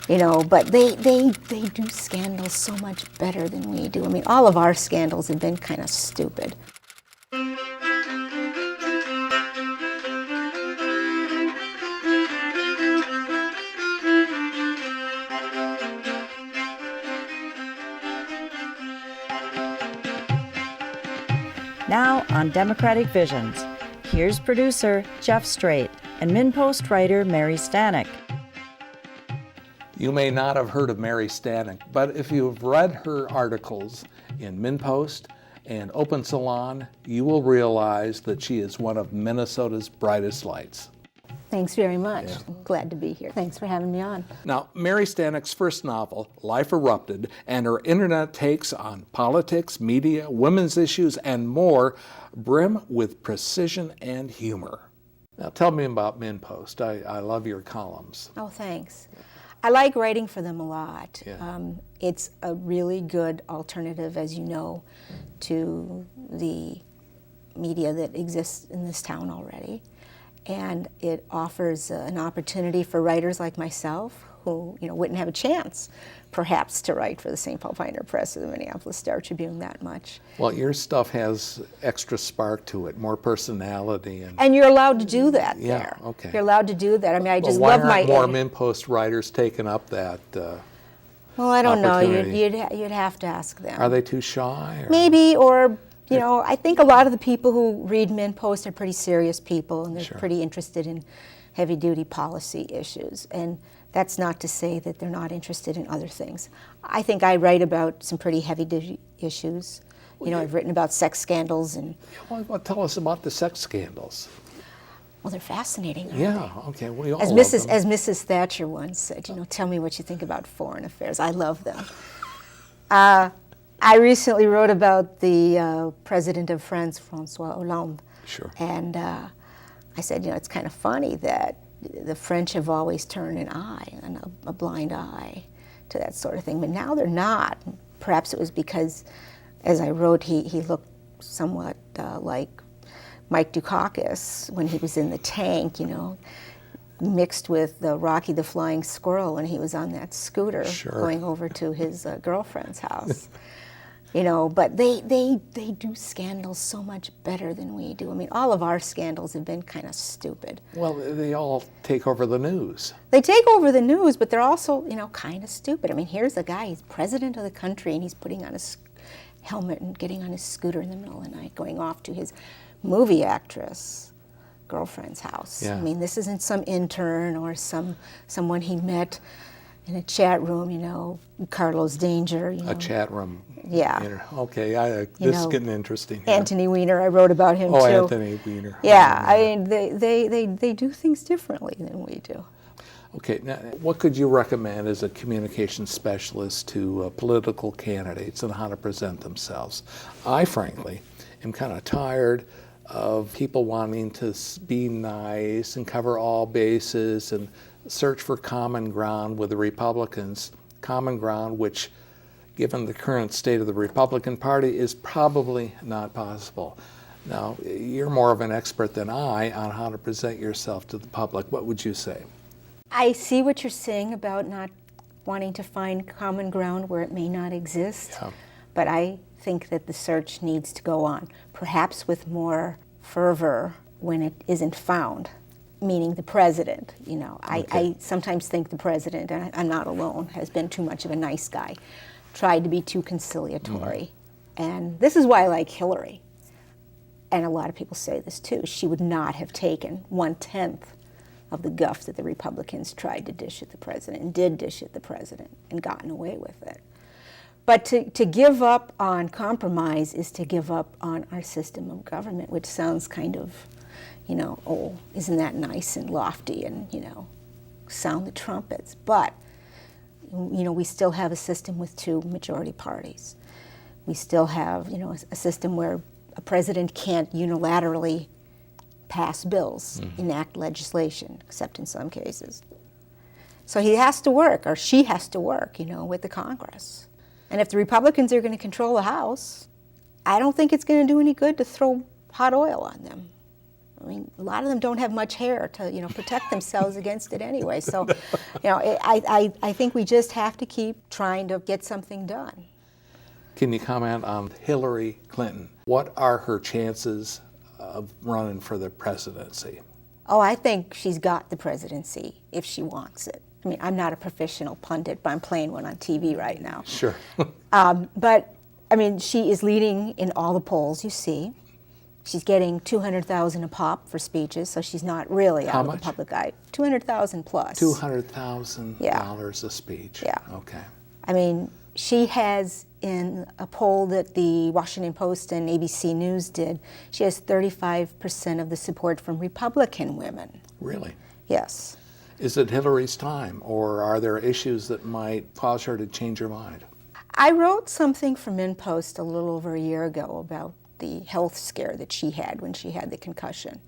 But they do scandals so much better than we do. I mean, all of our scandals have been kind of stupid. Now on Democratic Visions, here's producer Jeff Strait and MinnPost writer Mary Stanek. You may not have heard of Mary Stanek, but if you've read her articles in MinnPost and Open Salon, you will realize that she is one of Minnesota's brightest lights. Thanks very much. Yeah. I'm glad to be here. Thanks for having me on. Now, Mary Stanek's first novel, Life Erupted, and her internet takes on politics, media, women's issues, and more brim with precision and humor. Now, tell me about MinnPost. I love your columns. Oh, thanks. I like writing for them a lot. Yeah. It's a really good alternative, as you know, to the media that exists in this town already. And it offers an opportunity for writers like myself who wouldn't have a chance, perhaps, to write for the St. Paul Pioneer Press or the Minneapolis Star Tribune that much. Well, your stuff has extra spark to it, more personality. And you're allowed to do that there. Yeah, okay. You're allowed to do that. I mean, I just why love my... aren't more MinnPost writers taking up that Well, I don't know. opportunity? You'd have to ask them. Are they too shy? Or? Maybe, or... I think a lot of the people who read MinnPost are pretty serious people, and they're Sure. pretty interested in heavy-duty policy issues. And that's not to say that they're not interested in other things. I think I write about some pretty heavy-duty issues. I've written about sex scandals and... Well, tell us about the sex scandals. Well, they're fascinating, aren't Yeah, they? okay, we all As love them. Mrs. Thatcher once said, tell me what you think about foreign affairs. I love them. I recently wrote about the president of France, François Hollande. Sure. And I said, it's kind of funny that the French have always turned an eye, a blind eye to that sort of thing, but now they're not. Perhaps it was because, as I wrote, he looked somewhat like Mike Dukakis when he was in the tank, mixed with Rocky the Flying Squirrel when he was on that scooter Sure. going over to his girlfriend's house. But they do scandals so much better than we do. I mean, all of our scandals have been kind of stupid. Well, they all take over the news. They take over the news, but they're also, kind of stupid. I mean, here's a guy, he's president of the country, and he's putting on his helmet and getting on his scooter in the middle of the night, going off to his movie actress girlfriend's house. Yeah. I mean, this isn't some intern or someone he met in a chat room, Carlos Danger. A chat room. Yeah. Okay, this is getting interesting here. Anthony Weiner, I wrote about him too. Oh, Anthony Weiner. Yeah, I mean, they do things differently than we do. Okay, now what could you recommend as a communication specialist to political candidates and how to present themselves? I, frankly, am kind of tired of people wanting to be nice and cover all bases and search for common ground with the Republicans, common ground which, given the current state of the Republican Party, is probably not possible. Now, you're more of an expert than I on how to present yourself to the public. What would you say? I see what you're saying about not wanting to find common ground where it may not exist, Yeah. but I think that the search needs to go on, perhaps with more fervor when it isn't found, meaning the president. I sometimes think the president, and I'm not alone, has been too much of a nice guy, tried to be too conciliatory. And this is why I like Hillary. And a lot of people say this too. She would not have taken 1/10 of the guff that the Republicans tried to dish at the president and did dish at the president and gotten away with it. But to give up on compromise is to give up on our system of government, which sounds kind of, oh, isn't that nice and lofty and, sound the trumpets. But, we still have a system with two majority parties. We still have, a system where a president can't unilaterally pass bills, enact legislation, except in some cases. So he has to work, or she has to work, with the Congress. And if the Republicans are going to control the House, I don't think it's going to do any good to throw hot oil on them. I mean, a lot of them don't have much hair to, protect themselves against it anyway. So, I think we just have to keep trying to get something done. Can you comment on Hillary Clinton? What are her chances of running for the presidency? Oh, I think she's got the presidency if she wants it. I mean, I'm not a professional pundit, but I'm playing one on TV right now. Sure. But, I mean, she is leading in all the polls you see. She's getting $200,000 a pop for speeches, so she's not really out of the public eye. $200,000 plus. $200,000 a speech. Yeah. Okay. I mean, she has, in a poll that the Washington Post and ABC News did, she has 35% of the support from Republican women. Really? Yes. Is it Hillary's time, or are there issues that might cause her to change her mind? I wrote something for MinnPost a little over a year ago about the health scare that she had when she had the concussion.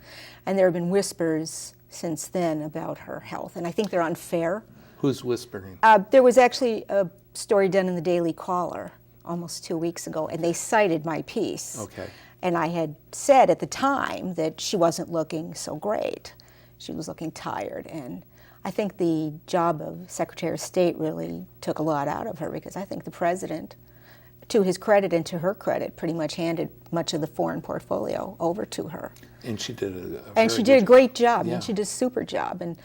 And there have been whispers since then about her health, and I think they're unfair. Who's whispering? There was actually a story done in the Daily Caller almost 2 weeks ago, and they cited my piece. Okay. And I had said at the time that she wasn't looking so great. She was looking tired, and I think the job of Secretary of State really took a lot out of her, because I think the president, to his credit and to her credit, pretty much handed much of the foreign portfolio over to her. And she did a great job, Yeah. and she did a super job. And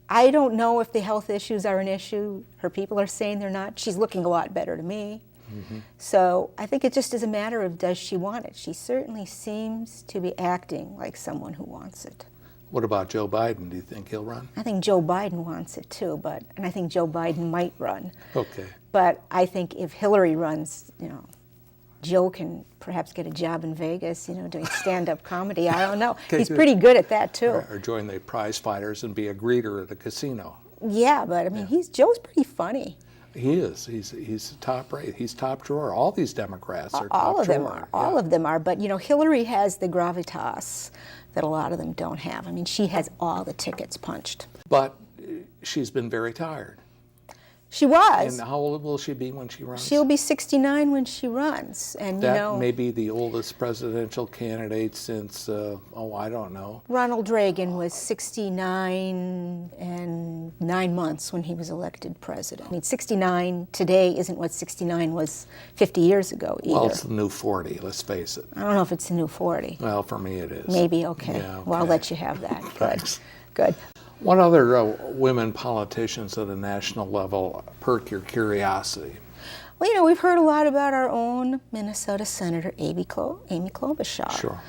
I don't know if the health issues are an issue. Her people are saying they're not. She's looking a lot better to me. Mm-hmm. So I think it just is a matter of, does she want it? She certainly seems to be acting like someone who wants it. What about Joe Biden? Do you think he'll run? I think Joe Biden wants it too, and I think Joe Biden might run. Okay. But I think if Hillary runs, Joe can perhaps get a job in Vegas, doing stand-up comedy. I don't know. Okay, He's good. pretty good at that too. Or join the prize fighters and be a greeter at a casino. Yeah, but I mean, Joe's pretty funny. He is. He's top rate. He's top drawer. All these Democrats are top drawer. All of them are. All Yeah. of them are. But Hillary has the gravitas that a lot of them don't have. I mean, she has all the tickets punched. But she's been very tired. She was. And how old will she be when she runs? She'll be 69 when she runs, and That may be the oldest presidential candidate since, I don't know. Ronald Reagan was 69 and 9 months when he was elected president. I mean, 69 today isn't what 69 was 50 years ago either. Well, it's the new 40, let's face it. I don't know if it's the new 40. Well, for me it is. Maybe, okay. Yeah, Well, I'll okay. let you have that. Good. Thanks. Good. What other women politicians at a national level perk your curiosity? Well, we've heard a lot about our own Minnesota Senator Amy Klobuchar, Sure.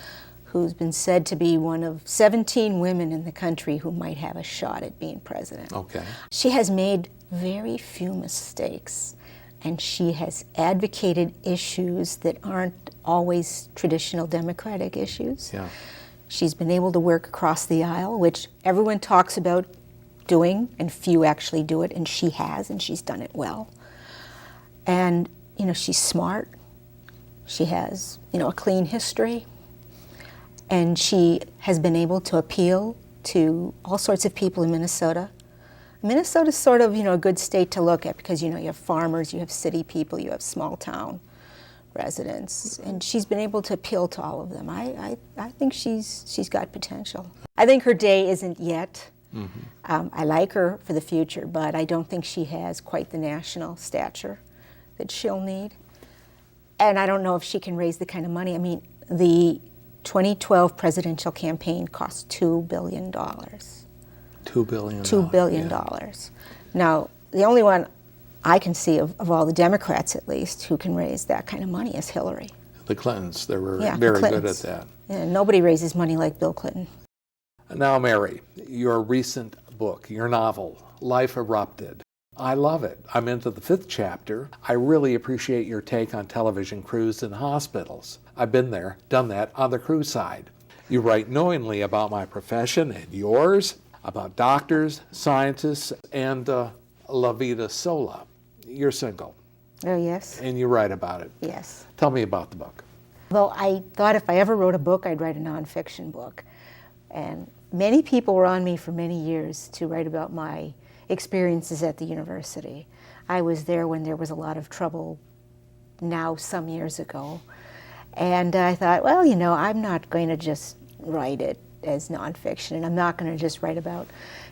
who's been said to be one of 17 women in the country who might have a shot at being president. Okay. She has made very few mistakes, and she has advocated issues that aren't always traditional Democratic issues. Yeah. She's been able to work across the aisle, which everyone talks about doing, and few actually do it, and she has, and she's done it well. And, she's smart. She has, a clean history. And she has been able to appeal to all sorts of people in Minnesota. Minnesota's sort of, a good state to look at because, you have farmers, you have city people, you have small town residents, and she's been able to appeal to all of them. I think she's got potential. I think her day isn't yet. Mm-hmm. I like her for the future, but I don't think she has quite the national stature that she'll need. And I don't know if she can raise the kind of money. I mean, the 2012 presidential campaign cost $2 billion. $2 billion. $2 billion. Yeah. Now, the only one I can see of all the Democrats, at least, who can raise that kind of money is Hillary. The Clintons, they were Yeah, the very good at Clintons. that. Yeah, nobody raises money like Bill Clinton. Now, Mary, your recent book, your novel, Life Erupted. I love it. I'm into the 5th chapter. I really appreciate your take on television crews in hospitals. I've been there, done that on the crew side. You write knowingly about my profession and yours, about doctors, scientists, and La Vida Sola. You're single, Oh, yes? and you write about it. Yes. Tell me about the book. Well, I thought if I ever wrote a book, I'd write a nonfiction book. And many people were on me for many years to write about my experiences at the university. I was there when there was a lot of trouble now some years ago. And I thought, well, I'm not going to just write it as nonfiction, and I'm not going to just write about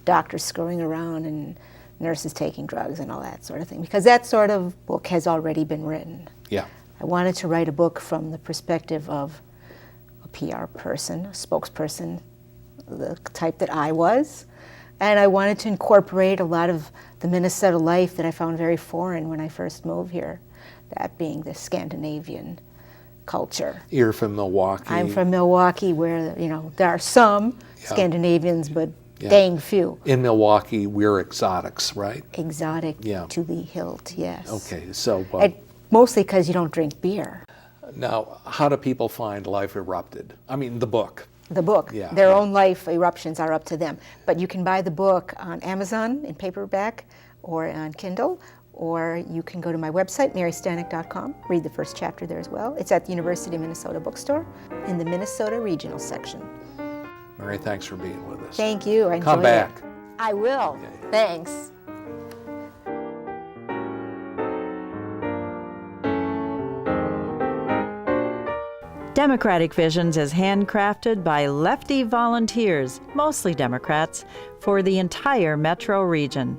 doctors screwing around and nurses taking drugs and all that sort of thing, because that sort of book has already been written. Yeah. I wanted to write a book from the perspective of a PR person, a spokesperson, the type that I was, and I wanted to incorporate a lot of the Minnesota life that I found very foreign when I first moved here, that being the Scandinavian culture. You're from Milwaukee. I'm from Milwaukee, where there are some Scandinavians, but dang few. In Milwaukee, we're exotics, right? Exotic Yeah. to the hilt, yes. Okay, so Mostly because you don't drink beer. now, how do people find Life Erupted? I mean, the book. The book, Yeah, their yeah. own life eruptions are up to them. But you can buy the book on Amazon in paperback or on Kindle, or you can go to my website, marystanek.com, read the first chapter there as well. It's at the University of Minnesota Bookstore in the Minnesota Regional section. Mary, thanks for being with us. Thank you. I Come enjoyed back. it. I will. Thanks. Democratic Visions is handcrafted by lefty volunteers, mostly Democrats, for the entire metro region.